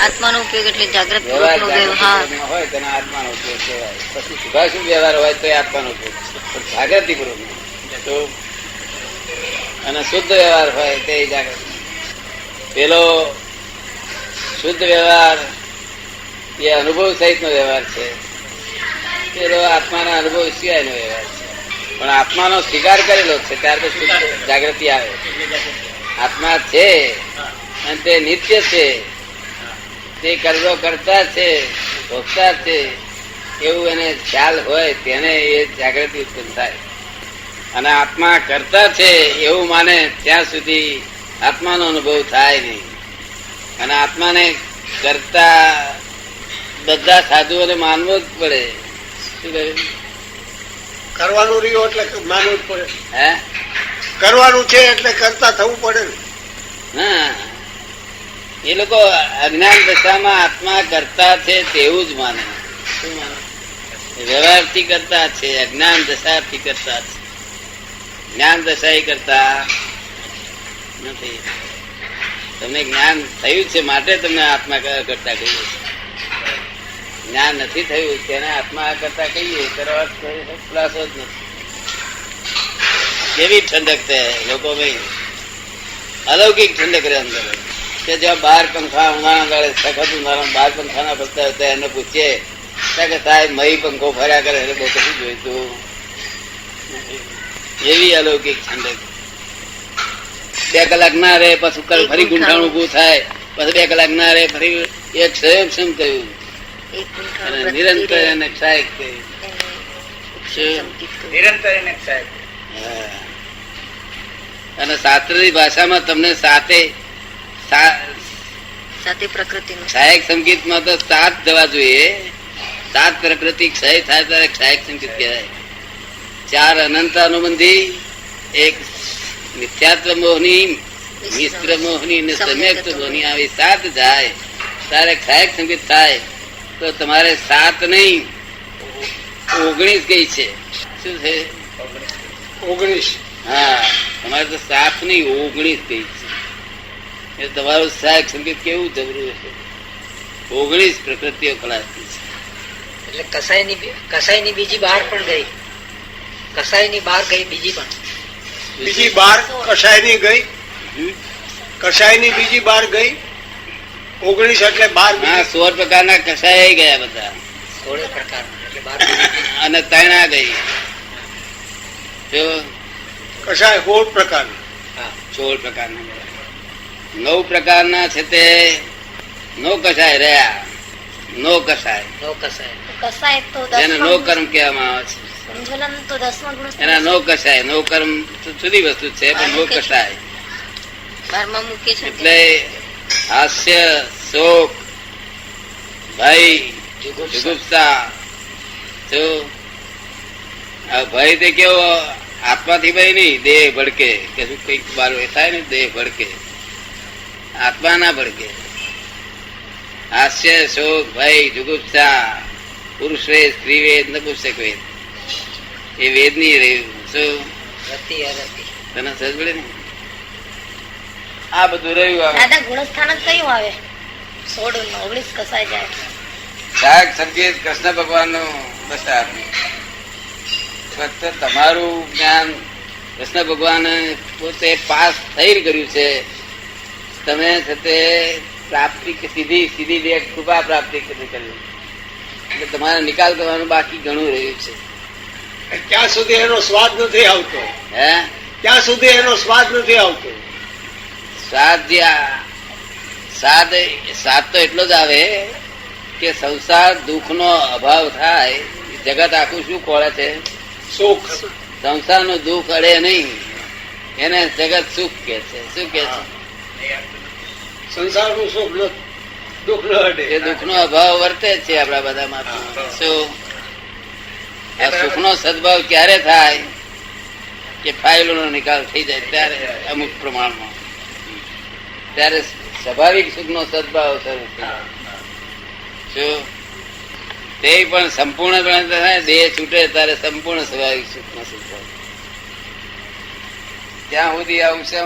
આત્માનો ઉપયોગ એટલે જાગ્રત વ્યવહાર પૂર્વકનો જાગૃતિ વ્યવહાર પૂર્વકનો હોય તેનો આત્માનો ઉપયોગ કહેવાય. પછી શુભાશુભ વ્યવહાર હોય તો એ આત્માનો ઉપયોગ, પણ જાગૃતિ પૂર્વક તો. અને શુદ્ધ વ્યવહાર હોય તે જાગૃતિ. પેલો શુદ્ધ વ્યવહાર એ અનુભવ સહિત નો વ્યવહાર છે, પેલો આત્માના અનુભવ સિવાયનો વ્યવહાર છે. પણ આત્માનો સ્વીકાર કરેલો છે ત્યાર પછી જાગૃતિ આવે. આત્મા છે અને તે નિત્ય છે, તે કર્મો કરતા છે, ભોગતા છે, એવું એને ખ્યાલ હોય તેને એ જાગૃતિ ઉત્પન્ન થાય. અને આત્મા કરતા છે એવું માને ત્યાં સુધી આત્માનો અનુભવ થાય નહીં. અને આત્માને કરતા બધા સાધુઓને માનવું જ પડે. શું કહ્યું? કરવાનું રહ્યું એટલે માનવું જ પડે. હે, કરવાનું છે એટલે કરતા થવું પડે ને. હા, એ લોકો અજ્ઞાન દશામાં આત્મા કરતા છે તેવું જ માને. શું માને? વ્યવહારથી કરતા છે, અજ્ઞાન દશાથી કરતા છે. જ્ઞાન દશા કરતા નથી. તમને જ્ઞાન થયું છે માટે તમને આત્મા કરતા કહીએ. જ્ઞાન નથી થયું તેને આત્મા કરતા કહીએ તેનો અર્થ ખુલાસો જ નથી. કેવી ઠંડક છે લોકો ભાઈ, અલૌકિક ઠંડક રહે અંદર. કે જ્યાં બાર પંખા ઉનાળા ગાળે સખત ઉનાળા બાર પંખાના ફરતા હતા એને પૂછીએ કે સાહેબ મહી પંખો ફર્યા કરે એટલે બહુ કશું જોઈતું. એવી અલૌકિક ઠંડક. 2 કલાક ના રહે પછી ફરી ગુંઠાણ ઉભું થાય, પછી 2 કલાક ના રહે ફરી એક સંયમ થયું અને નિરંતર એને ક્ષાયક થયું. નિરંતર એને ક્ષાયક. અને શાસ્ત્રની ભાષામાં તમને સાથે પ્રકૃતિનો ક્ષાયક સંગીતમાં તો 7 જવા જોઈએ. 7 પ્રકૃતિ ક્ષય થાય ત્યારે ક્ષાયક સંગીત કહેવાય. 4 અનંત અનુબંધી, 1 મિથ્યાત્વ મોહની, મિશ્ર મોહની ને સમ્યક્ત મોહની, આવી 7 જાય ત્યારે ક્ષાયક સંગીત થાય. તો તમારે 7 નહીં 19 ગઈ છે. શું છે? 19. હા, તમારે તો 7 નહીં 19 ગઈ છે. એ તમારું ક્ષાયક સંગીત કેવું જબરું હશે. 19 પ્રકૃતિઓ ખલાસ થઈ છે. એટલે કસાઈની બીજી બહાર પણ ગઈ, કસાઈની બહાર ગઈ બીજી પણ, બીજી બાર કસાયની ગઈ, કસાયની બીજી બાર ગઈ. 19 એટલે 12. હા, 16 પ્રકારના કસાય ગયા બધા. 16 પ્રકારના એટલે 12 અને 3 આ ગઈ. જો કસાય 16 પ્રકારના. 16 પ્રકારના ગયા. 9 પ્રકારના છે તે નો કસાય રહ્યા. નો કસાય, નો કસાય. કસાય તો જેને નો કર્મ કહેવામાં આવે છે. સંજોલન તો 10મા ગુણ એના નો કસાય. નો કર્મ તો જુદી વસ્તુ છે, પણ નો કસાય 12મા મૂકે છે. એટલે હાસ્ય, શોક, ભય, જુગુપ્સા. જો આ ભય તે કેવો આત્માથી ભય નહીં, દેહ ભડકે કે શું કઈક બાર થાય ને દેહ ભડકે, આત્મા ના ભડકે. હાસ્ય, શોક, ભય, જુગુપ્સા, પુરુષ વેદ, સ્ત્રી વેદ, નપુંસક વેદ, એ વેદ ની રહ્યું. શું તને સજબડે ને આ બધું રહ્યું. દાદા ગુણસ્થાન જ કયું આવે? 16 19 કસાય જાય. ક્ષાયક સંકેત કૃષ્ણ ભગવાન નું દશા. ફક્ત તમારું જ્ઞાન કૃષ્ણ ભગવાન પોતે પાસ થઈને કર્યું છે. તમે છે તે પ્રાપ્તિ સીધી કૃપા પ્રાપ્તિ કર્યું એટલે તમારે નિકાલ કરવાનું બાકી ઘણું રહ્યું છે. ત્યાં સુધી એનો સ્વાદ નથી આવતો. હે, ત્યાં સુધી એનો સ્વાદ નથી આવતો. સ્વાદ તો એટલો જ આવે કે સંસાર દુઃખ નો અભાવ થાય. જગત આખું શું ખોળે છે? સુખ. સંસાર નું દુઃખ અડે નહીં એને જગત સુખ કે છે. શું કે છે? સંસારનું સુખ દુઃખ ન અડે. એ દુઃખ નો અભાવ વર્તે છે આપડા બધામાં. શું આ સુખ નો સદભાવ ક્યારે થાય? કે ફાઇલો નો નિકાલ થઈ જાય ત્યારે, અમુક પ્રમાણમાં, ત્યારે સ્વાભાવિક સુખ નો સદભાવ શરૂ થાય. શું તે પણ સંપૂર્ણ થાય, દેહ છૂટે ત્યારે સંપૂર્ણ સ્વાભાવિક સુખ નો સદભાવ. ત્યાં સુધી આવશે.